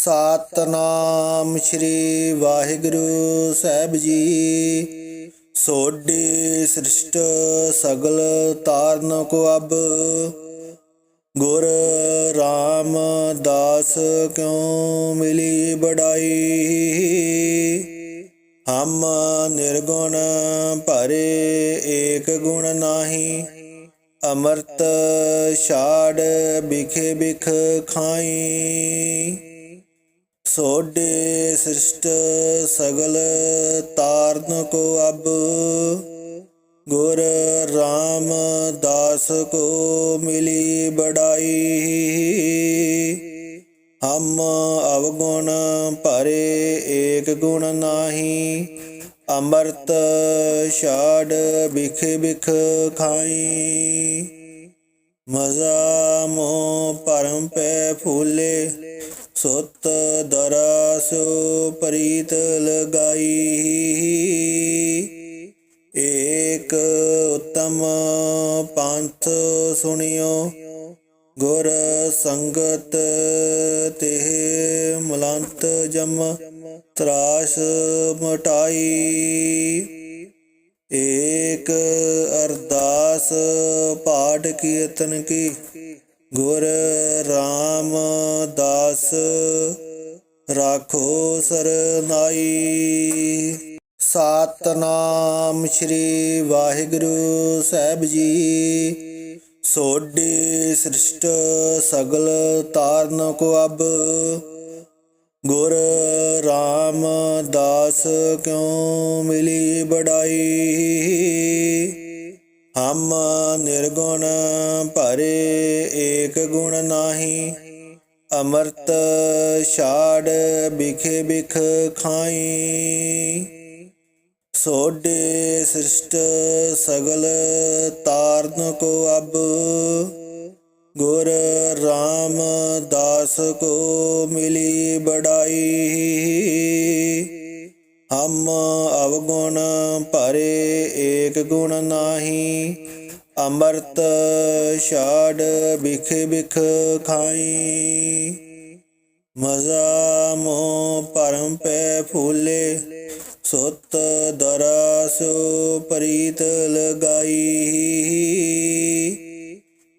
ਸਤਨਾਮ ਸ਼੍ਰੀ ਵਾਹਿਗੁਰੂ ਸਾਹਿਬ ਜੀ। ਸੋਢੀ ਸ੍ਰਿਸ਼ਟ ਸਗਲ ਤਾਰਨ ਕੋ ਅਬ, ਗੁਰ ਰਾਮਦਾਸ ਕਿਉ ਮਿਲੀ ਬੜਾਈ। ਹਮ ਨਿਰਗੁਣ ਭਰੇ ਏਕ ਗੁਣ ਨਾਹੀ, ਅੰਮ੍ਰਿਤ ਛਾੜ ਬਿਖ ਬਿਖ ਖਾਈ। ਸੋਢੇ ਸ੍ਰਿਸ਼ਟ ਸਗਲ ਤਾਰਨ ਕੋ ਅਬ, ਗੁਰ ਰਾਮਦਾਸ ਕੋ ਮਿਲੀ ਬੜਾਈ। ਹਮ ਅਵਗੁਣ ਭਰੇ ਏਕ ਗੁਣ ਨਾਹੀ, ਅੰਮ੍ਰਿਤ ਛਾੜ ਬਿਖ ਬਿਖ ਖਾਈ। ਮਜ਼ਾ ਮੋਹ ਭਰਮ ਪੈ ਫੂਲੇ, ਸੁਤ ਦਰਸੁ ਪ੍ਰੀਤ ਲਗਾਈ। ਏਕ ਉਤਮ ਪੰਥ ਸੁਣਿਓ, ਗੁਰ ਸੰਗਤ ਤਿਹ ਮਲੰਤ ਜਮ ਤਰਾਸ ਮਟਾਈ। ਏਕ ਅਰਦਾਸ ਪਾਠ ਕੀਰਤਨ ਕੀ, ਗੁਰ ਰਾਮਦਾਸ ਰਾਖੋ ਸਰਨਾਈ। ਸਤਨਾਮ ਸ਼੍ਰੀ ਵਾਹਿਗੁਰੂ ਸਾਹਿਬ ਜੀ। ਸੋਢੀ ਸ੍ਰਿਸ਼ਟ ਸਗਲ ਤਾਰਨ ਕੋ ਅਬ, ਗੁਰ ਰਾਮਦਾਸ ਕਿਉ ਮਿਲੀ ਬੜਾਈ। ਹਮ ਨਿਰਗੁਣ ਭਰੇ ਏਕ ਗੁਣ ਨਾਹੀ, ਅੰਮ੍ਰਿਤ ਛਾੜ ਬਿਖ ਬਿਖ ਖਾਈ। ਸੋਢੇ ਸ੍ਰਿਸ਼ਟ ਸਗਲ ਤਾਰਨ ਕੋ ਅਬ, ਗੁਰ ਰਾਮਦਾਸ ਕੋ ਮਿਲੀ ਬੜਾਈ। ਹਮ ਅਵਗੁਣ ਭਰੇ ਏਕ ਗੁਣ ਨਾਹੀ, ਅੰਮ੍ਰਿਤ ਛਾੜ ਬਿਖ ਬਿਖ ਖਾਈ। ਮਜ਼ਾ ਮੋਹ ਭਰਮ ਪੈ ਫੂਲੇ, ਸੁਤ ਦਰਸੁ ਪ੍ਰੀਤ ਲਗਾਈ।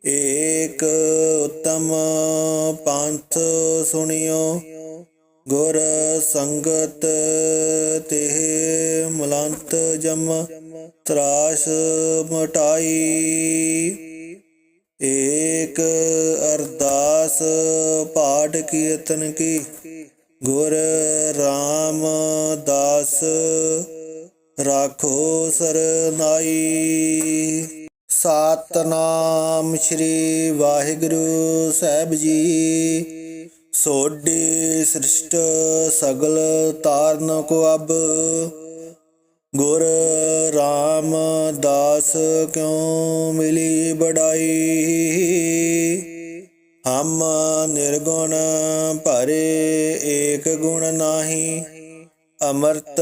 ਏਕ ਉਤਮ ਪੰਥ ਸੁਣਿਓ, ਗੁਰ ਸੰਗਤ ਤਿਹ ਮਲੰਤ ਜਮ ਤਰਾਸ ਮਟਾਈ। ਏਕ ਅਰਦਾਸ ਪਾਠ ਕੀਰਤਨ ਕੀ, ਗੁਰ ਰਾਮਦਾਸ ਰਾਖੋ ਸਰਨਾਈ। ਸਤਨਾਮ ਸ਼੍ਰੀ ਵਾਹਿਗੁਰੂ ਸਾਹਿਬ ਜੀ। ਸੋਢੀ ਸ੍ਰਿਸ਼ਟ ਸਗਲ ਤਾਰਨ ਕੋ ਅਬ, ਗੁਰ ਰਾਮਦਾਸ ਕਿਉ ਮਿਲੀ ਬੜਾਈ। ਹਮ ਨਿਰਗੁਣ ਭਰੇ ਏਕ ਗੁਣ ਨਾਹੀ, ਅੰਮ੍ਰਿਤ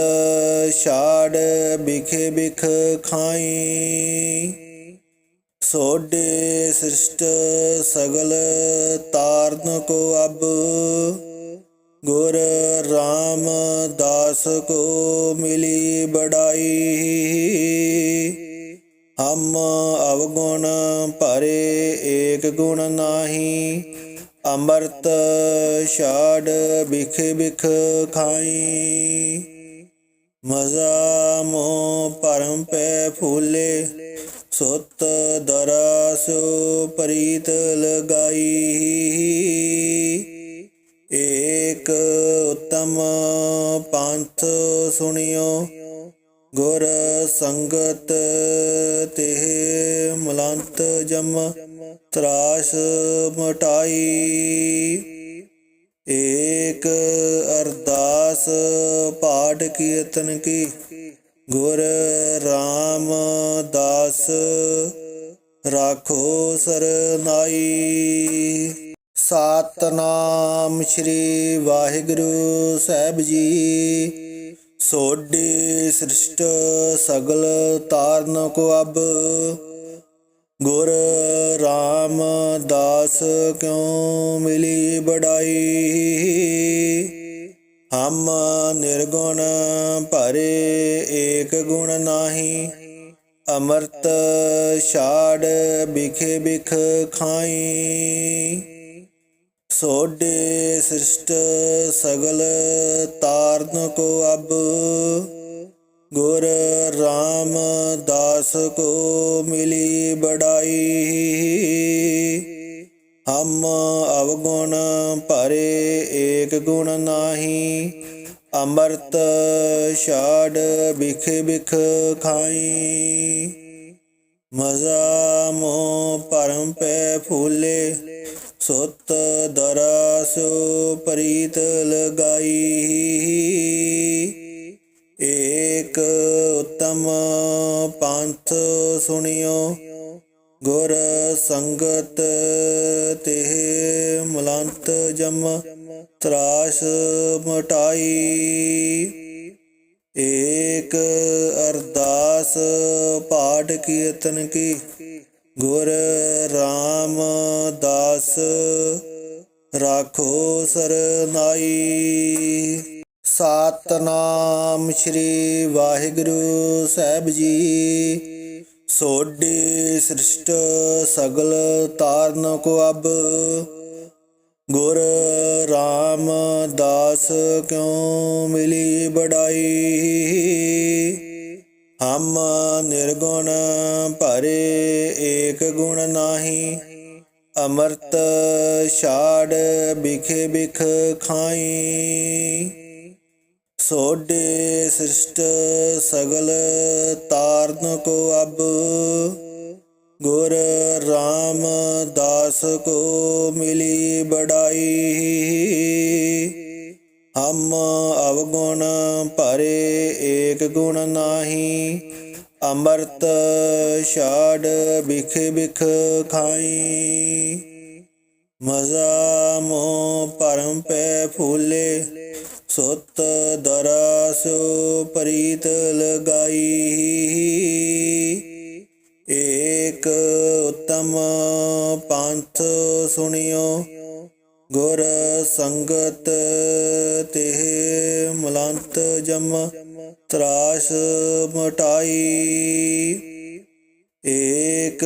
ਛਾੜ ਬਿਖ ਬਿਖ ਖਾਈ। ਸੋਢੇ ਸ੍ਰਿਸ਼ਟ ਸਗਲ ਤਾਰਨ ਕੋ ਅਬ, ਗੁਰ ਰਾਮਦਾਸ ਕੋ ਮਿਲੀ ਬੜਾਈ। ਹਮ ਅਵਗੁਣ ਭਰੇ ਏਕ ਗੁਣ ਨਾਹੀ, ਅੰਮ੍ਰਿਤ ਛਾੜ ਬਿਖ ਬਿਖ ਖਾਈ। ਮਜ਼ਾ ਮੋਹ ਭਰਮ ਪੈ ਫੂਲੇ, ਸੁਤ ਦਰਸੁ ਪ੍ਰੀਤ ਲਗਾਈ। ਏਕ ਉਤਮ ਪੰਥ ਸੁਣਿਓ, ਗੁਰ ਸੰਗਤ ਤਿਹ ਮਲੰਤ ਜਮ ਤਰਾਸ ਮਟਾਈ। ਏਕ ਅਰਦਾਸ ਪਾਠ ਕੀਰਤਨ ਕੀ, ਗੁਰ ਰਾਮਦਾਸ ਰਾਖੋ ਸਰਨਾਈ। ਸਤਨਾਮ ਸ਼੍ਰੀ ਵਾਹਿਗੁਰੂ ਸਾਹਿਬ ਜੀ। ਸੋਢੀ ਸ੍ਰਿਸ਼ਟ ਸਗਲ ਤਾਰਨ ਕੋ ਅਬ, ਗੁਰ ਰਾਮਦਾਸ ਕਿਉ ਮਿਲੀ ਬੜਾਈ। ਹਮ ਨਿਰਗੁਣ ਭਰੇ ਏਕ ਗੁਣ ਨਾਹੀ। ਅੰਮ੍ਰਿਤ ਛਾੜ ਬਿਖ ਬਿਖ ਖਾਈ। ਸੋਢੇ ਸ੍ਰਿਸ਼ਟ ਸਗਲ ਤਾਰਨ ਕੋ ਅਬ। ਗੁਰ ਰਾਮਦਾਸ ਕੋ ਮਿਲੀ ਬੜਾਈ। ਹਮ ਅਵਗੁਣ ਭਰੇ ਏਕ ਗੁਣ ਨਾਹੀ। ਅੰਮ੍ਰਿਤ ਛਾੜ ਬਿਖ ਬਿਖ ਖਾਈ। ਮਜ਼ਾ ਮੋਹ ਭਰਮ ਪੈ ਫੂਲੇ। ਸੁਤ ਦਰਸ ਪ੍ਰੀਤ ਲਗਾਈ। ਏਕ ਉਤਮ ਪੰਥ ਸੁਣਿਓ। ਗੁਰ ਸੰਗਤ ਤਿਹ ਮਲੰਤ ਜਮ ਤਰਾਸ ਮਟਾਈ। ਏਕ ਅਰਦਾਸ ਪਾਠ ਕੀਰਤਨ ਕੀ। ਗੁਰ ਰਾਮਦਾਸ ਰਾਖੋ ਸਰਨਾਈ। ਸਤਿਨਾਮ ਸ੍ਰੀ ਵਾਹਿਗੁਰੂ ਸਾਹਿਬ ਜੀ। ਸੋਢੀ ਸ੍ਰਿਸ਼ਟ ਸਗਲ ਤਾਰਨ ਕੋ ਅਬ। ਗੁਰ ਰਾਮਦਾਸ ਕਿਉ ਮਿਲੀ ਬੜਾਈ। ਹਮ ਨਿਰਗੁਣ ਭਰੇ ਏਕ ਗੁਣ ਨਾਹੀ। ਅੰਮ੍ਰਿਤ ਛਾੜ ਬਿਖ ਬਿਖ ਖਾਈ। ਸੋਢੇ ਸ੍ਰਿਸ਼ਟ ਸਗਲ ਤਾਰਨ ਕੋ ਅਬ। ਗੁਰ ਰਾਮਦਾਸ ਕੋ ਮਿਲੀ ਬੜਾਈ। ਹਮ ਅਵਗੁਣ ਭਰੇ ਏਕ ਗੁਣ ਨਾਹੀ। ਅੰਮ੍ਰਿਤ ਛਾੜ ਬਿਖ ਬਿਖ ਖਾਈ। ਮਜ਼ਾ ਮੋਹ ਭਰਮ ਪੈ ਫੂਲੇ। ਸੁਤ ਦਰਸ ਪ੍ਰੀਤ ਲਗਾਈ। ਏਕ ਉਤਮ ਪੰਥ ਸੁਣਿਓ। ਗੁਰ ਸੰਗਤ ਤਿਹ ਮਲੰਤ ਜਮ ਤਰਾਸ ਮਟਾਈ। ਏਕ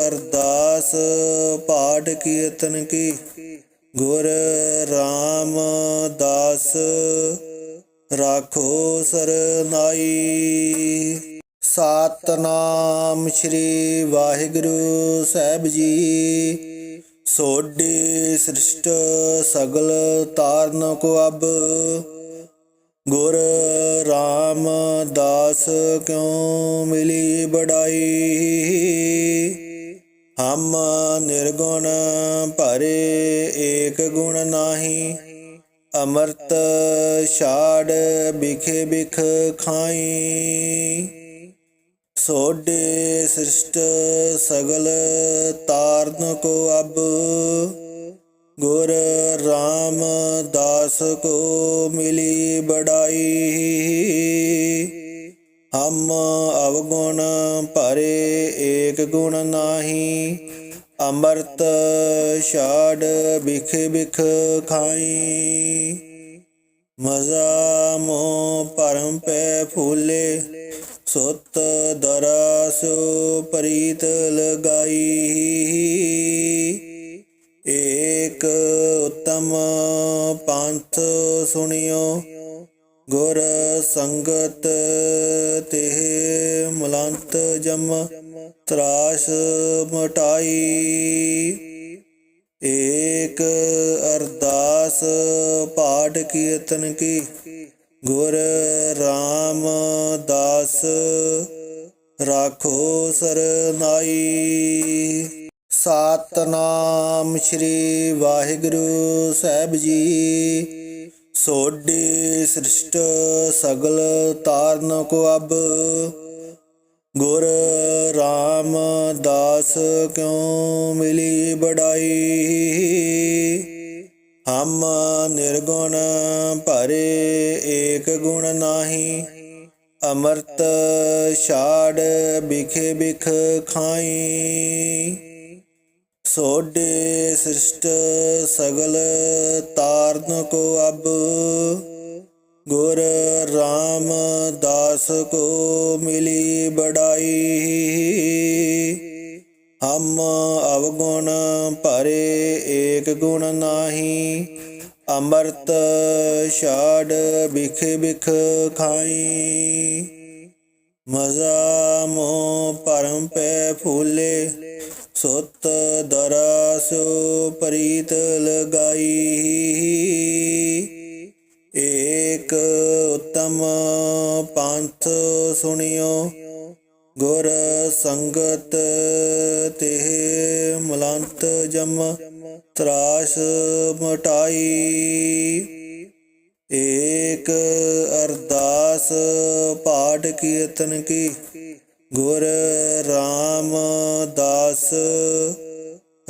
ਅਰਦਾਸ ਪਾਠ ਕੀਰਤਨ ਕੀ। ਗੁਰ ਰਾਮਦਾਸ ਰਾਖੋ ਸਰਨਾਈ। ਸਤਿਨਾਮ ਸ੍ਰੀ ਵਾਹਿਗੁਰੂ ਸਾਹਿਬ ਜੀ। ਸੋਢੀ ਸ੍ਰਿਸ਼ਟ ਸਗਲ ਤਾਰਨ ਕੋ ਅਬ। ਗੁਰ ਰਾਮਦਾਸ ਕਿਉ ਮਿਲੀ ਬੜਾਈ। ਹਮ ਨਿਰਗੁਣ ਭਰੇ ਏਕ ਗੁਣ ਨਾਹੀ। ਅੰਮ੍ਰਿਤ ਛਾੜ ਬਿਖ ਬਿਖ ਖਾਈ। ਸੋਢੇ ਸ੍ਰਿਸ਼ਟ ਸਗਲ ਤਾਰਨ ਕੋ ਅਬ। ਗੁਰ ਰਾਮਦਾਸ ਕੋ ਮਿਲੀ ਬੜਾਈ। ਹਮ ਅਵਗੁਣ ਭਰੇ ਏਕ ਗੁਣ ਨਾਹੀ। ਅੰਮ੍ਰਿਤ ਛਾੜ ਬਿਖ ਬਿਖ ਖਾਈ। ਮਜ਼ਾ ਮੋਹ ਭਰਮ ਪੈ ਫੂਲੇ। ਸੁਤ ਦਰਸ ਪ੍ਰੀਤ ਲਗਾਈ। ਏਕ ਉਤਮ ਪੰਥ ਸੁਣਿਓ। ਗੁਰ ਸੰਗਤ ਤਿਹ ਮਲੰਤ ਜਮ ਤਰਾਸ ਮਟਾਈ। ਏਕ ਅਰਦਾਸ ਪਾਠ ਕੀਰਤਨ ਕੀ। ਗੁਰ ਰਾਮਦਾਸ ਰਾਖੋ ਸਰਨਾਈ। ਸਤਿਨਾਮ ਸ੍ਰੀ ਵਾਹਿਗੁਰੂ ਸਾਹਿਬ ਜੀ। ਸੋਢੀ ਸ੍ਰਿਸ਼ਟ ਸਗਲ ਤਾਰਨ ਕੋ ਅਬ। ਗੁਰ ਰਾਮਦਾਸ ਕਿਉ ਮਿਲੀ ਬੜਾਈ। ਹਮ ਨਿਰਗੁਣ ਭਰੇ ਏਕ ਗੁਣ ਨਾਹੀ। ਅੰਮ੍ਰਿਤ ਛਾੜ ਬਿਖ ਬਿਖ ਖਾਈ। ਸੋਢੇ ਸ੍ਰਿਸ਼ਟ ਸਗਲ ਤਾਰਨ ਕੋ ਅਬ। गुर रामदास को मिली बड़ाई। हम अवगुण भरे एक गुण नाही, अमृत छाड़ बिख बिख खाई। मजा मोह परम पै फूले, सुत दरासो प्रीत लगाई। एक उत्तम पंथ सुनियो, गुर संगत तिह मलंत जम त्रास मटाई। एक अरदास पाठ कीर्तन की, गुर रामदास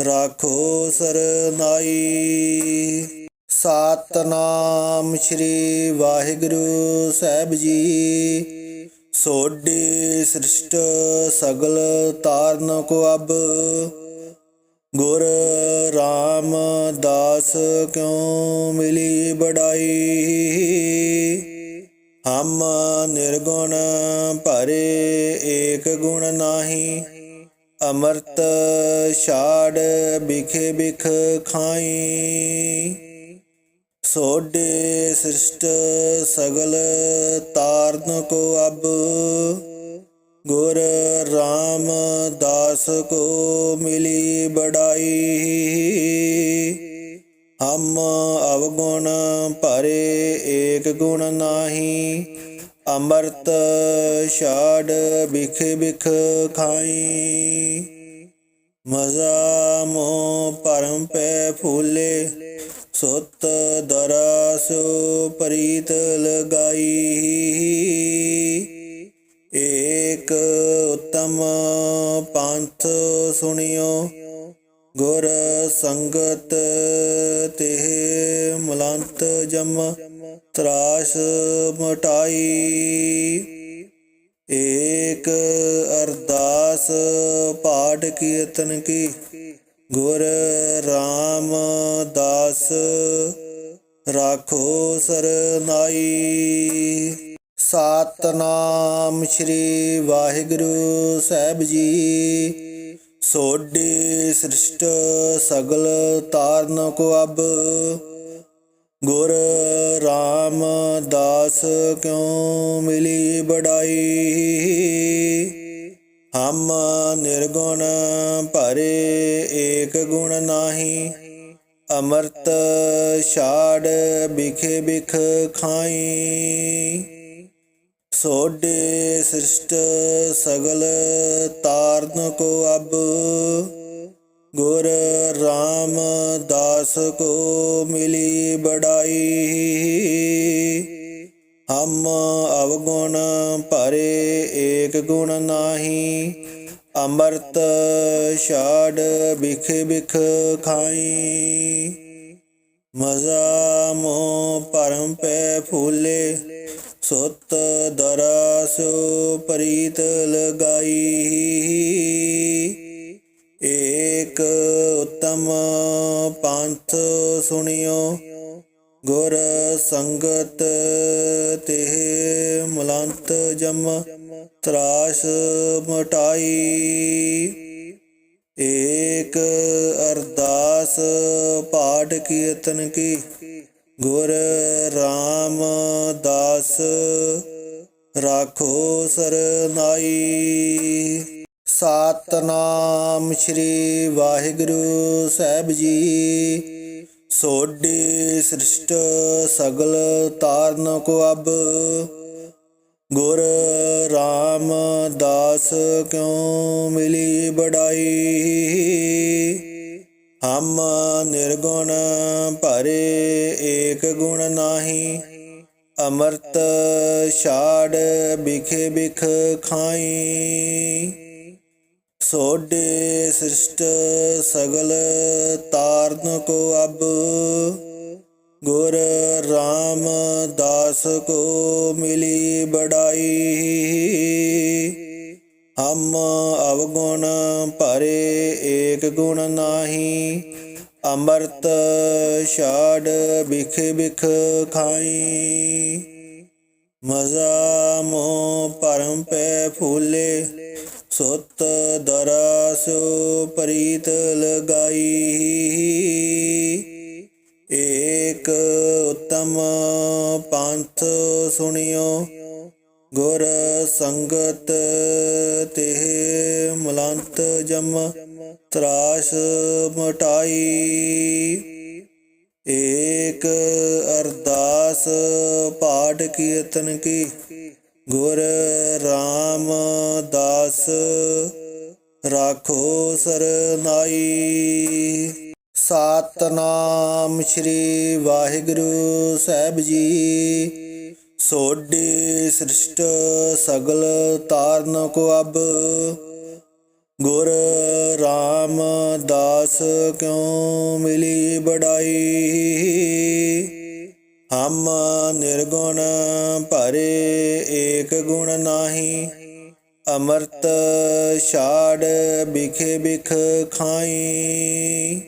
राखो सरनाई। सतनाम श्री वाहिगुरु साहिब जी। सोडी सृष्ट सगल ताਰਨ को अब, गुर रामदास क्यों मिली बड़ाई। हम निर्गुण भरे एक गुण नाही, अमृत छाड़ बिख बिख खाई। सोडे सृष्ट सगल ताਰਨ को अब, गुर रामदास को मिली बड़ाई। हम अवगुण भरे एक गुण नाही, अमृत छाड़ बिख बिख खाई। मजा मोह परम पै फूले, सुत दरासो प्रीत लगाई। एक उत्तम पंथ सुनियो, गुर संगत तिह मलंत जम त्रास मटाई। एक अरदास पाठ कीर्तन की, गुर रामदास राखो सरनाई। सतनाम श्री वाहिगुरु साहिब जी। सोडी सृष्ट सगल ताਰਨ को अब, गुर रामदास क्यों मिली बड़ाई। हम निर्गुण भरे एक गुण नाही, अमृत छाड़ बिख बिख खाई। सोडे सृष्ट सगल ताਰਨ को अब, गुर रामदास को मिली बड़ाई। हम अवगुण भरे एक गुण नाही, अमृत छाड़ बिख बिख खाई। मजा मोह परम पै फूले, सुत दरासो प्रीत लगाई। एक उत्तम पंथ सुनियो, गुर संगत तिह मलंत जम त्रास मटाई। एक अरदास पाठ कीर्तन की, गुर रामदास राखो सरनाई। सतनाम श्री वाहिगुरु साहिब जी। सोडी सृष्ट सगल ताਰਨ को अब, गुर रामदास क्यों मिली बड़ाई। हम निर्गुण भरे एक गुण नाही, अमृत छाड़ बिख बिख खाई। सोडे सृष्ट सगल ताਰਨ को अब, गुर रामदास को मिली बड़ाई। हम अवगुण भरे एक गुण नाही, अमृत छाड़ बिख बिख खाई। ਮਜ਼ਾ ਮੋਹ ਭਰਮ ਪੈ ਫੂਲੇ, ਸੁਤ ਦਰਾਸੋ ਪ੍ਰੀਤ ਲਗਾਈ। ਏਕ ਉਤਮ ਪੰਥ ਸੁਣਿਓ, ਗੁਰ ਸੰਗਤ ਤਿਹ ਮਲੰਤ ਜਮ ਤਰਾਸ ਮਟਾਈ। ਏਕ ਅਰਦਾਸ ਪਾਠ ਕੀਰਤਨ ਕੀ, ਗੁਰ ਰਾਮਦਾਸ ਰਾਖੋ ਸਰਨਾਈ। ਸਤਿਨਾਮ ਸ੍ਰੀ ਵਾਹਿਗੁਰੂ ਸਾਹਿਬ ਜੀ। ਸੋਢੀ ਸ੍ਰਿਸ਼ਟ ਸਗਲ ਤਾਰਨ ਕੋ ਅਬ, ਗੁਰ ਰਾਮਦਾਸ ਕਿਉ ਮਿਲੀ ਬੜਾਈ। ਹਮ ਨਿਰਗੁਣ ਭਰੇ ਏਕ ਗੁਣ ਨਾਹੀ, ਅੰਮ੍ਰਿਤ ਛਾੜ ਬਿਖ ਬਿਖ ਖਾਈ।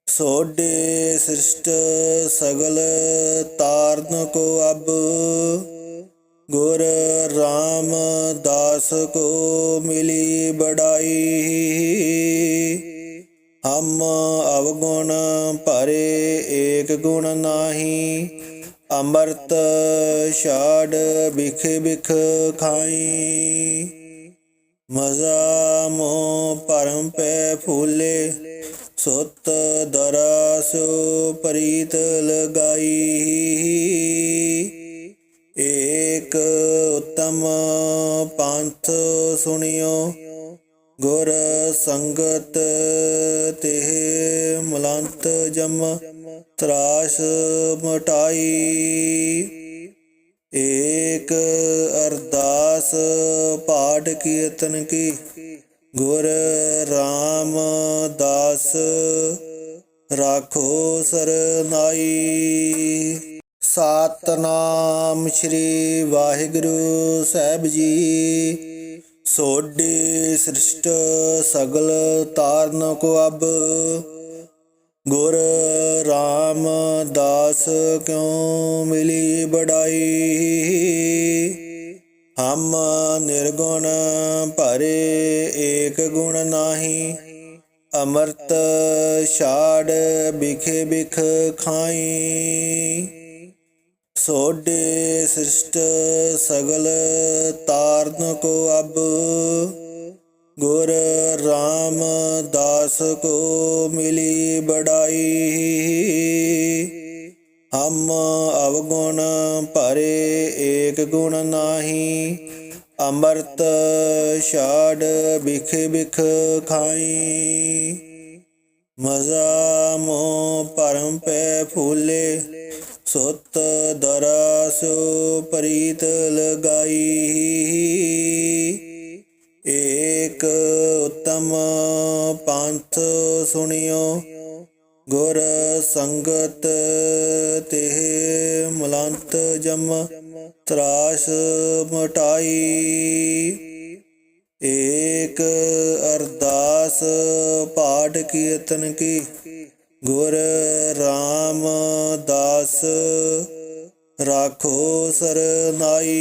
ਸੋਢੇ ਸ੍ਰਿਸ਼ਟ ਸਗਲ ਤਾਰਨ ਕੋ ਅਬ, ਗੁਰ ਰਾਮਦਾਸ ਕੋ ਮਿਲੀ ਬੜਾਈ। ਹਮ ਅਵਗੁਣ ਭਰੇ ਏਕ ਗੁਣ ਨਾਹੀ, ਅੰਮ੍ਰਿਤ ਛਾੜ ਬਿਖ ਬਿਖ ਖਾਈ। ਮਜ਼ਾ ਮੋਹ ਭਰਮ ਪੈ ਫੂਲੇ, ਸੁਤ ਦਰਾਸੋ ਪ੍ਰੀਤ ਲਗਾਈ। ਏਕ ਉਤਮ ਪੰਥ ਸੁਣਿਓ, ਗੁਰ ਸੰਗਤ ਤਿਹ ਮਲੰਤ ਜਮ ਤਰਾਸ ਮਟਾਈ। ਏਕ ਅਰਦਾਸ ਪਾਠ ਕੀਰਤਨ ਕੀ, ਗੁਰ ਰਾਮਦਾਸ ਰਾਖੋ ਸਰਨਾਈ। ਸਤਿਨਾਮ ਸ੍ਰੀ ਵਾਹਿਗੁਰੂ ਸਾਹਿਬ ਜੀ। ਸੋਢੀ ਸ੍ਰਿਸ਼ਟ ਸਗਲ ਤਾਰਨ ਕੋ ਅਬ, ਗੁਰ ਰਾਮਦਾਸ ਕਿਉ ਮਿਲੀ ਬੜਾਈ। ਹਮ ਨਿਰਗੁਣ ਭਰੇ ਏਕ ਗੁਣ ਨਾਹੀ, ਅੰਮ੍ਰਿਤ ਛਾੜ ਬਿਖ ਬਿਖ ਖਾਈ। ਸੋਢੇ ਸ੍ਰਿਸ਼ਟ ਸਗਲ ਤਾਰਨ ਕੋ ਅਬ, ਗੁਰ ਰਾਮਦਾਸ ਕੋ ਮਿਲੀ ਬੜਾਈ। ਹਮ ਅਵਗੁਣ ਭਰੇ ਏਕ ਗੁਣ ਨਾਹੀ, ਅੰਮ੍ਰਿਤ ਛਾੜ ਬਿਖ ਬਿਖ ਖਾਈ। ਮਜ਼ਾ ਮੋਹ ਭਰਮ ਪੈ ਫੂਲੇ, ਸੁਤ ਦਰਾਸੋ ਪ੍ਰੀਤ ਲਗਾਈ। ਏਕ ਉਤਮ ਪੰਥ ਸੁਣਿਓ, ਗੁਰ ਸੰਗਤ ਤਿਹ ਮਲੰਤ ਜਮ ਤਰਾਸ ਮਟਾਈ। ਏਕ ਅਰਦਾਸ ਪਾਠ ਕੀਰਤਨ ਕੀ, ਗੁਰ ਰਾਮਦਾਸ ਰਾਖੋ ਸਰਨਾਈ।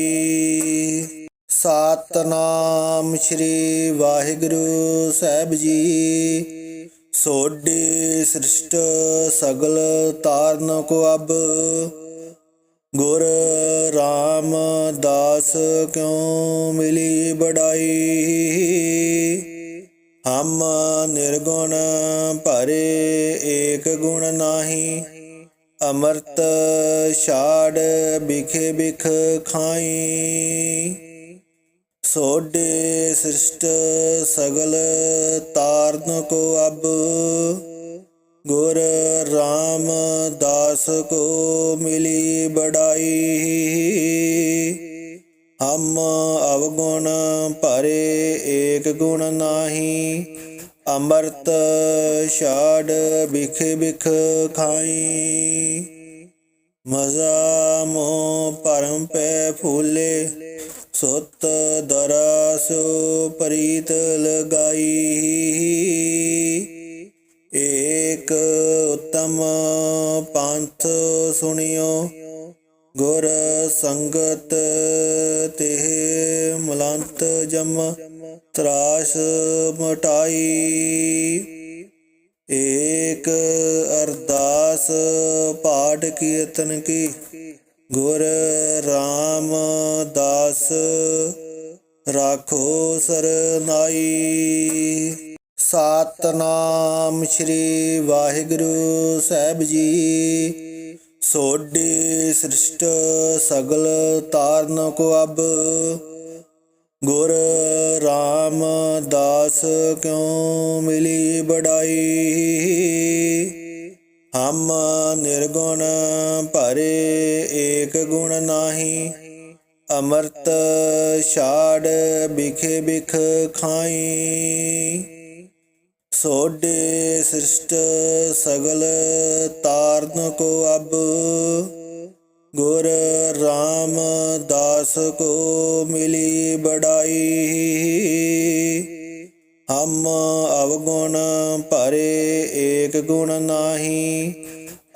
ਸਤਿਨਾਮ ਸ੍ਰੀ ਵਾਹਿਗੁਰੂ ਸਾਹਿਬ ਜੀ। ਸੋਢੀ ਸ੍ਰਿਸ਼ਟ ਸਗਲ ਤਾਰਨ ਕੋ ਅਬ, ਗੁਰ ਰਾਮਦਾਸ ਕਿਉ ਮਿਲੀ ਬੜਾਈ। ਹਮ ਨਿਰਗੁਣ ਭਰੇ ਏਕ ਗੁਣ ਨਾਹੀ, ਅੰਮ੍ਰਿਤ ਛਾੜ ਬਿਖ ਬਿਖ ਖਾਈ। ਸੋਢੇ ਸ੍ਰਿਸ਼ਟ ਸਗਲ ਤਾਰਨ ਕੋ ਅਬ, ਗੁਰ ਰਾਮਦਾਸ ਕੋ ਮਿਲੀ ਬੜਾਈ। ਹਮ ਅਵਗੁਣ ਭਰੇ ਏਕ ਗੁਣ ਨਾਹੀ, ਅੰਮ੍ਰਿਤ ਛਾੜ ਬਿਖ ਬਿਖ ਖਾਈ। ਮਜ਼ਾ ਮੋਹ ਭਰਮ ਪੈ ਫੂਲੇ, ਸੁਤ ਦਰਾਸੋ ਪ੍ਰੀਤ ਲਗਾਈ। ਏਕ ਉਤਮ ਪੰਥ ਸੁਣਿਓ, ਗੁਰ ਸੰਗਤ ਤਿਹ ਮਲੰਤ ਜਮ ਤਰਾਸ ਮਟਾਈ। ਏਕ ਅਰਦਾਸ ਪਾਠ ਕੀਰਤਨ ਕੀ ਗੁਰ ਰਾਮਦਾਸ ਰਾਖੋ ਸਰਨਾਈ। ਸਤਿਨਾਮ ਸ੍ਰੀ ਵਾਹਿਗੁਰੂ ਸਾਹਿਬ ਜੀ। ਸੋਢੀ ਸ੍ਰਿਸ਼ਟ ਸਗਲ ਤਾਰਨ ਕੋ ਅਬ, ਗੁਰ ਰਾਮਦਾਸ ਕਿਉ ਮਿਲੀ ਬੜਾਈ। ਹਮ ਨਿਰਗੁਣ ਭਰੇ ਏਕ ਗੁਣ ਨਾਹੀ, ਅੰਮ੍ਰਿਤ ਛਾੜ ਬਿਖ ਬਿਖ ਖਾਈ। ਸੋਢੇ ਸ੍ਰਿਸ਼ਟ ਸਗਲ ਤਾਰਨ ਕੋ ਅਬ, ਗੁਰ ਰਾਮਦਾਸ ਕੋ ਮਿਲੀ ਬੜਾਈ। ਹਮ ਅਵਗੁਣ ਭਰੇ ਏਕ ਗੁਣ ਨਾਹੀ,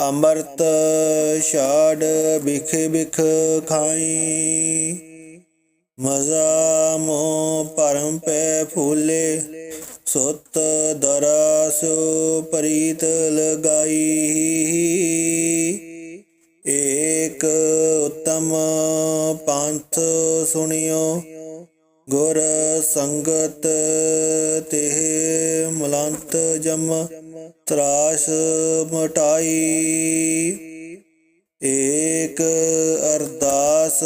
ਅੰਮ੍ਰਿਤ ਛਾੜ ਬਿਖ ਬਿਖ ਖਾਈ। ਮਜ਼ਾ ਮੋਹ ਭਰਮ ਪੈ ਫੂਲੇ, ਸੁਤ ਦਰਸ ਪ੍ਰੀਤ ਲਗਾਈ। ਏਕ ਉਤਮ ਪੰਥ ਸੁਣਿਓ, ਗੁਰ ਸੰਗਤ ਤਿਹ ਮਲੰਤ ਜਮ ਤਰਾਸ ਮਟਾਈ। ਏਕ ਅਰਦਾਸ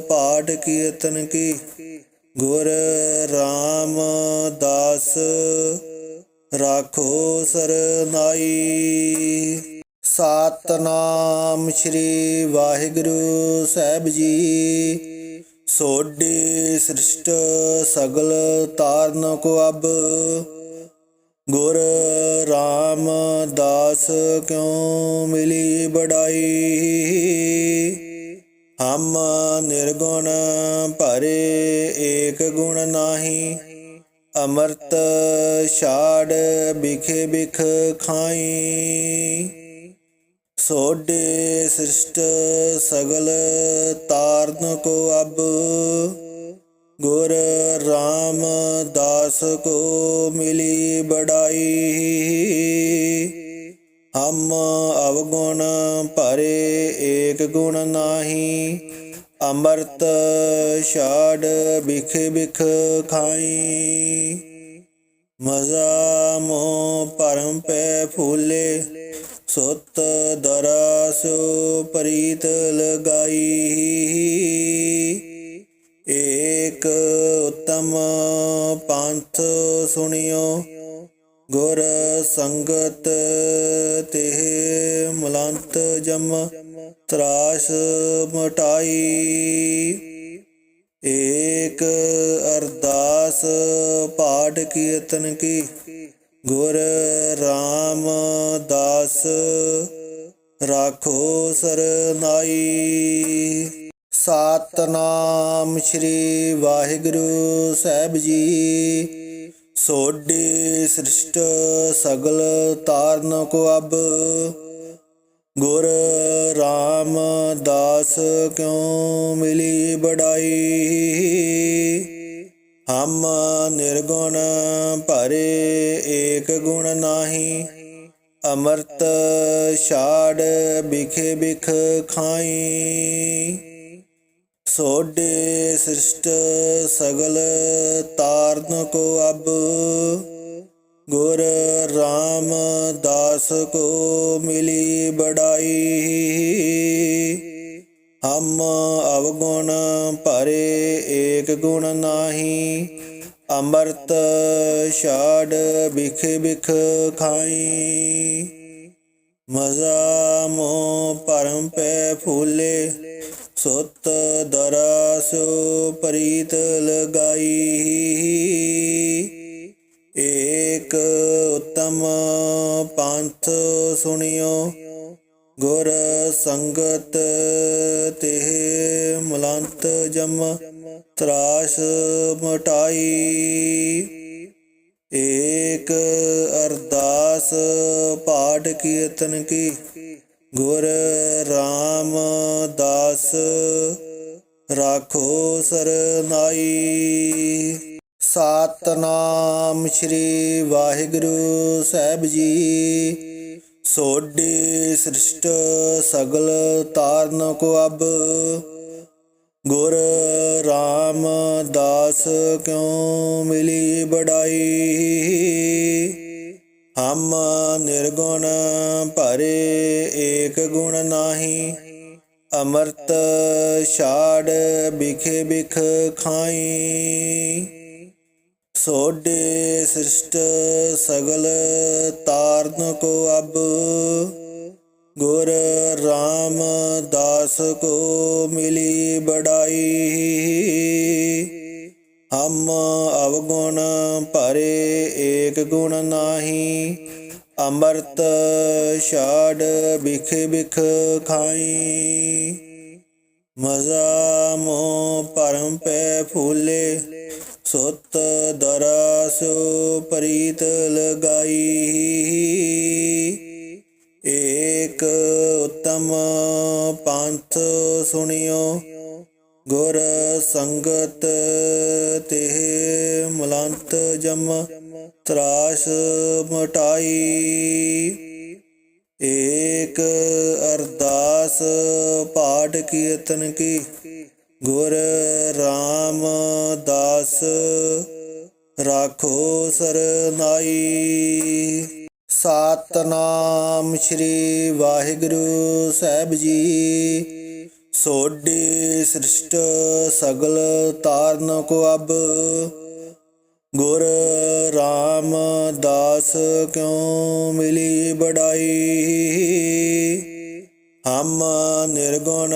ਪਾਠ ਕੀਰਤਨ ਕੀ ਗੁਰ ਰਾਮਦਾਸ ਰਾਖੋ ਸਰਨਾਈ। ਸਤਿਨਾਮ ਸ੍ਰੀ ਵਾਹਿਗੁਰੂ ਸਾਹਿਬ ਜੀ। ਸੋਢੀ ਸ੍ਰਿਸ਼ਟ ਸਗਲ ਤਾਰਨ ਕੋ ਅਬ, ਗੁਰ ਰਾਮਦਾਸ ਕਿਉ ਮਿਲੀ ਬੜਾਈ। ਹਮ ਨਿਰਗੁਣ ਭਰੇ ਏਕ ਗੁਣ ਨਾਹੀ, ਅੰਮ੍ਰਿਤ ਛਾੜ ਬਿਖ ਬਿਖ ਖਾਈ। ਸੋਢੇ ਸ੍ਰਿਸ਼ਟ ਸਗਲ ਤਾਰਨ ਕੋ ਅਬ, ਗੁਰ ਰਾਮਦਾਸ ਕੋ ਮਿਲੀ ਬੜਾਈ। ਹਮ ਅਵਗੁਣ ਭਰੇ ਏਕ ਗੁਣ ਨਾਹੀ, ਅੰਮ੍ਰਿਤ ਛਾੜ ਬਿਖ ਬਿਖ ਖਾਈ। ਮਜ਼ਾ ਮੋਹ ਭਰਮ ਪੈ ਫੂਲੇ, ਸੁਤ ਦਰਸ ਪ੍ਰੀਤ ਲਗਾਈ। ਏਕ ਉਤਮ ਪੰਥ ਸੁਣਿਓ, ਗੁਰ ਸੰਗਤ ਤਿਹ ਮਲੰਤ ਜਮ ਤਰਾਸ ਮਟਾਈ। ਏਕ ਅਰਦਾਸ ਪਾਠ ਕੀਰਤਨ ਕੀ ਗੁਰ ਰਾਮਦਾਸ ਰਾਖੋ ਸਰਨਾਈ। ਸਤਿਨਾਮ ਸ੍ਰੀ ਵਾਹਿਗੁਰੂ ਸਾਹਿਬ ਜੀ। ਸੋਢੀ ਸ੍ਰਿਸ਼ਟ ਸਗਲ ਤਾਰਨ ਕੋ ਅਬ, ਗੁਰ ਰਾਮਦਾਸ ਕਿਉ ਮਿਲੀ ਬੜਾਈ। ਹਮ ਨਿਰਗੁਣ ਭਰੇ ਏਕ ਗੁਣ ਨਾਹੀ, ਅੰਮ੍ਰਿਤ ਛਾੜ ਬਿਖ ਬਿਖ ਖਾਈ। ਸੋਢੇ ਸ੍ਰਿਸ਼ਟ ਸਗਲ ਤਾਰਨ ਕੋ ਅਬ, ਗੁਰ ਰਾਮਦਾਸ ਕੋ ਮਿਲੀ ਬੜਾਈ। ਹਮ ਅਵਗੁਣ ਭਰੇ ਏਕ ਗੁਣ ਨਾਹੀ, ਅੰਮ੍ਰਿਤ ਛਾੜ ਬਿਖ ਬਿਖ ਖਾਈ। ਮਜ਼ਾ ਮੋਹ ਭਰਮ ਪੈ ਫੂਲੇ, ਸੁਤ ਦਰਸ ਪ੍ਰੀਤ ਲਗਾਈ। ਏਕ ਉਤਮ ਪੰਥ ਸੁਣਿਓ, ਗੁਰ ਸੰਗਤ ਤਿਹ ਮਲੰਤ ਜਮ ਤਰਾਸ ਮਟਾਈ। ਏਕ ਅਰਦਾਸ ਪਾਠ ਕੀਰਤਨ ਕੀ ਗੁਰ ਰਾਮਦਾਸ ਦਾਸ ਰਾਖੋ ਸਰਨਾਈ। ਸਤਿਨਾਮ ਸ੍ਰੀ ਵਾਹਿਗੁਰੂ ਸਾਹਿਬ ਜੀ। ਸੋਢੀ ਸ੍ਰਿਸ਼ਟ ਸਗਲ ਤਾਰਨ ਕੋ ਅਬ। ਗੁਰ ਰਾਮਦਾਸ ਕਿਉ ਮਿਲੀ ਬੜਾਈ। ਹਮ ਨਿਰਗੁਣ ਭਰੇ ਏਕ ਗੁਣ ਨਾਹੀ। ਅੰਮ੍ਰਿਤ ਛਾੜ ਬਿਖ ਬਿਖ ਖਾਈ। ਸੋਢੇ ਸ੍ਰਿਸ਼ਟ ਸਗਲ ਤਾਰਨ ਕੋ ਅਬ। ਗੁਰ ਰਾਮਦਾਸ ਕੋ ਮਿਲੀ ਬੜਾਈ। ਹਮ ਅਵਗੁਣ ਭਰੇ ਏਕ ਗੁਣ ਨਾਹੀ। ਅੰਮ੍ਰਿਤ ਛਾੜ ਬਿਖ ਬਿਖ ਖਾਈ। ਮਜ਼ਾ ਮੋਹ ਭਰਮ ਪੈ ਫੂਲੇ। ਸੁਤ ਦਰਸੁ ਪ੍ਰੀਤ ਲਗਾਈ। ਏਕ ਉਤਮ ਪੰਥ ਸੁਣਿਓ। ਗੁਰ ਸੰਗਤ ਤਿਹ ਮਲੰਤ ਜਮ ਤਰਾਸ ਮਟਾਈ। ਏਕ ਅਰਦਾਸ ਪਾਠ ਕੀਰਤਨ ਕੀ। ਗੁਰ ਰਾਮਦਾਸ ਰਾਖੋ ਸਰਨਾਈ। ਸਤਿਨਾਮ ਸ੍ਰੀ ਵਾਹਿਗੁਰੂ ਸਾਹਿਬ ਜੀ। ਸੋਢੀ ਸ੍ਰਿਸ਼ਟ ਸਗਲ ਤਾਰਨ ਕੋ ਅਬ। ਗੁਰ ਰਾਮਦਾਸ ਕਿਉ ਮਿਲੀ ਬੜਾਈ। ਹਮ ਨਿਰਗੁਣ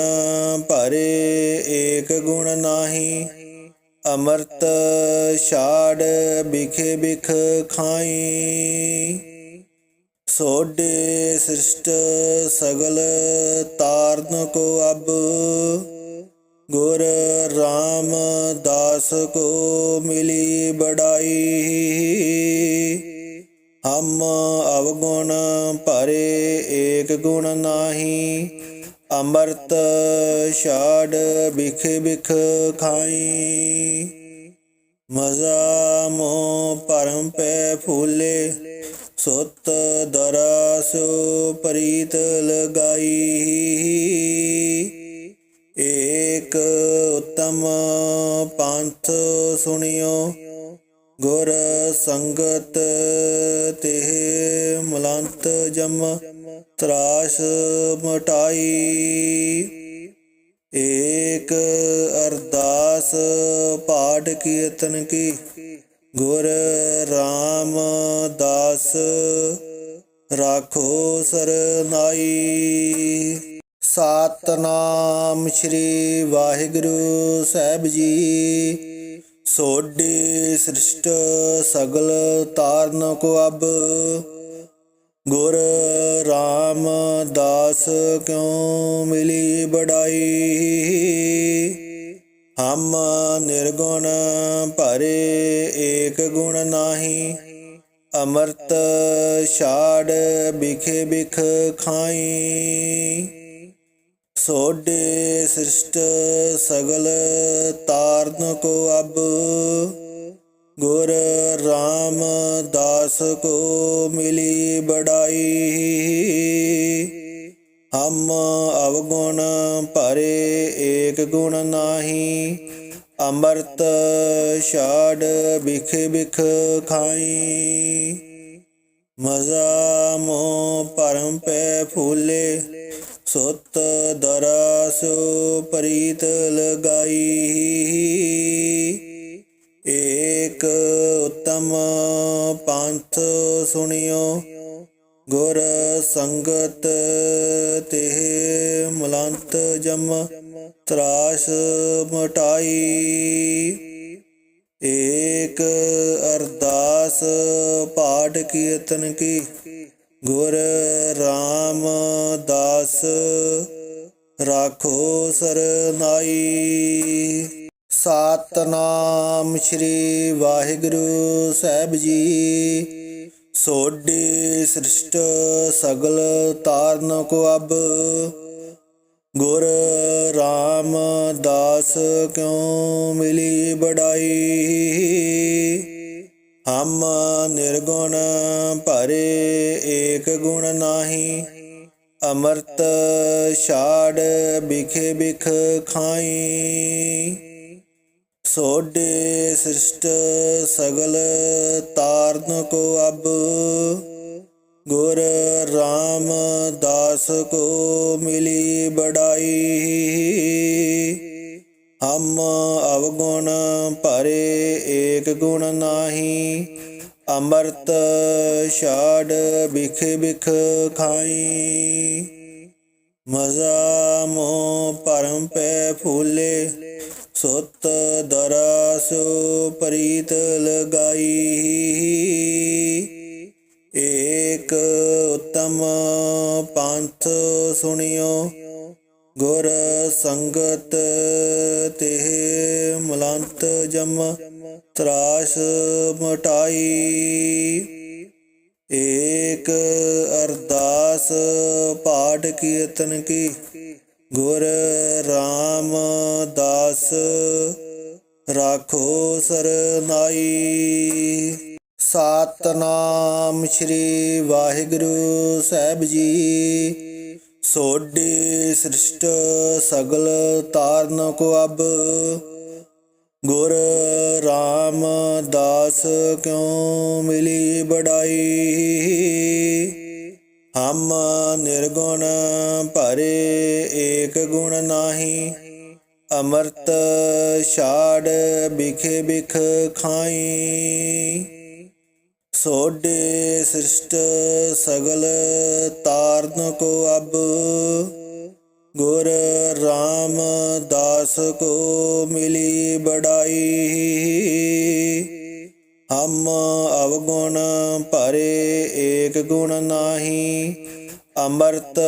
ਭਰੇ ਏਕ ਗੁਣ ਨਾਹੀ। ਅੰਮ੍ਰਿਤ ਛਾੜ ਬਿਖ ਬਿਖ ਖਾਈ। ਸੋਢੇ ਸ੍ਰਿਸ਼ਟ ਸਗਲ ਤਾਰਨ ਕੋ ਅਬ। ਗੁਰ ਰਾਮਦਾਸ ਕੋ ਮਿਲੀ ਬੜਾਈ। ਹਮ ਅਵਗੁਣ ਭਰੇ ਏਕ ਗੁਣ ਨਾਹੀ। ਅੰਮ੍ਰਿਤ ਛਾੜ ਬਿਖ ਬਿਖ ਖਾਈ। ਮਜ਼ਾ ਮੋਹ ਭਰਮ ਪੈ ਫੂਲੇ। ਸੁਤ ਦਰਸੁ ਪ੍ਰੀਤ ਲਗਾਈ। ਏਕ ਉਤਮ ਪੰਥ ਸੁਣਿਓ। ਗੁਰ ਸੰਗਤ ਤਿਹ ਮਲੰਤ ਜਮ ਤਰਾਸ ਮਟਾਈ। ਏਕ ਅਰਦਾਸ ਪਾਠ ਕੀਰਤਨ ਕੀ। ਗੁਰ ਰਾਮਦਾਸ ਰਾਖੋ ਸਰਨਾਈ। ਸਤਿਨਾਮ ਸ੍ਰੀ ਵਾਹਿਗੁਰੂ ਸਾਹਿਬ ਜੀ। ਸੋਢੀ ਸ੍ਰਿਸ਼ਟ ਸਗਲ ਤਾਰਨ ਕੋ ਅਬ। ਗੁਰ ਰਾਮਦਾਸ ਕਿਉ ਮਿਲੀ ਬੜਾਈ। ਹਮ ਨਿਰਗੁਣ ਭਰੇ ਏਕ ਗੁਣ ਨਾਹੀ। ਅੰਮ੍ਰਿਤ ਛਾੜ ਬਿਖ ਬਿਖ ਖਾਈ। ਸੋਢੇ ਸ੍ਰਿਸ਼ਟ ਸਗਲ ਤਾਰਨ ਕੋ ਅਬ। ਗੁਰ ਰਾਮਦਾਸ ਕੋ ਮਿਲੀ ਬੜਾਈ। ਹਮ ਅਵਗੁਣ ਭਰੇ ਏਕ ਗੁਣ ਨਾਹੀ। ਅੰਮ੍ਰਿਤ ਛਾੜ ਬਿਖ ਬਿਖ ਖਾਈ। ਮਜ਼ਾ ਮੋਹ ਭਰਮ ਪੈ ਫੂਲੇ। ਸੁਤ ਦਰਸੁ ਪ੍ਰੀਤ ਲਗਾਈ। ਏਕ ਉਤਮ ਪੰਥ ਸੁਣਿਓ। ਗੁਰ ਸੰਗਤ ਤਿਹ ਮਲੰਤ ਜਮ ਤਰਾਸ ਮਟਾਈ। ਏਕ ਅਰਦਾਸ ਪਾਠ ਕੀਰਤਨ ਕੀ। ਗੁਰ ਰਾਮਦਾਸ ਰਾਖੋ ਸਰਨਾਈ। ਸਤਿਨਾਮ ਸ੍ਰੀ ਵਾਹਿਗੁਰੂ ਸਾਹਿਬ ਜੀ। ਸੋਢੀ ਸ੍ਰਿਸ਼ਟ ਸਗਲ ਤਾਰਨ ਕੋ ਅਬ। ਗੁਰ ਰਾਮਦਾਸ ਕਿਉ ਮਿਲੀ ਬੜਾਈ। ਹਮ ਨਿਰਗੁਣ ਭਰੇ ਏਕ ਗੁਣ ਨਾਹੀ। ਅੰਮ੍ਰਿਤ ਛਾੜ ਬਿਖ ਬਿਖ ਖਾਈ। ਸੋਡੇ ਸ੍ਰਿਸ਼ਟ ਸਗਲ ਤਾਰਨ ਕੋ ਅਬ। ਗੁਰ ਰਾਮਦਾਸ ਕੋ ਮਿਲੀ ਬੜਾਈ। ਹਮ ਅਵਗੁਣ ਭਰੇ ਏਕ ਗੁਣ ਨਾਹੀ। ਅੰਮ੍ਰਿਤ ਛਾੜ ਬਿਖ ਬਿਖ ਖਾਈ। ਮਜ਼ਾ ਮੋਹ ਭਰਮ ਪੈ ਫੂਲੇ। ਸੁਤ ਦਰਸ ਪ੍ਰੀਤ ਲਗਾਈ। ਏਕ ਉਤਮ ਪੰਥ ਸੁਣਿਓ। ਗੁਰ ਸੰਗਤ ਤਿਹ ਮਲੰਤ ਜਮ ਤਰਾਸ ਮਟਾਈ। ਏਕ ਅਰਦਾਸ ਪਾਠ ਕੀਰਤਨ ਕੀ। ਗੁਰ ਰਾਮਦਾਸ ਰਾਖੋ ਸਰਨਾਈ। ਸਤਿਨਾਮ ਸ੍ਰੀ ਵਾਹਿਗੁਰੂ ਸਾਹਿਬ ਜੀ। ਸੋਡੀ ਸ੍ਰਿਸ਼ਟ ਸਗਲ ਤਾਰਨ ਕੋ ਅਬ। ਗੁਰ ਰਾਮਦਾਸ ਕਿਉ ਮਿਲੀ ਬੜਾਈ। ਹਮ ਨਿਰਗੁਣ ਭਰੇ ਏਕ ਗੁਣ ਨਾਹੀ। ਅੰਮ੍ਰਿਤ ਛਾੜ ਬਿਖ ਬਿਖ ਖਾਈ। ਸੋਡੇ ਸ੍ਰਿਸ਼ਟ ਸਗਲ ਤਾਰਨ ਕੋ ਅਬ। ਗੁਰ ਰਾਮਦਾਸ ਕੋ ਮਿਲੀ ਬੜਾਈ। ਹਮ ਅਵਗੁਣ ਭਰੇ ਏਕ ਗੁਣ ਨਾਹੀ। ਅੰਮ੍ਰਿਤ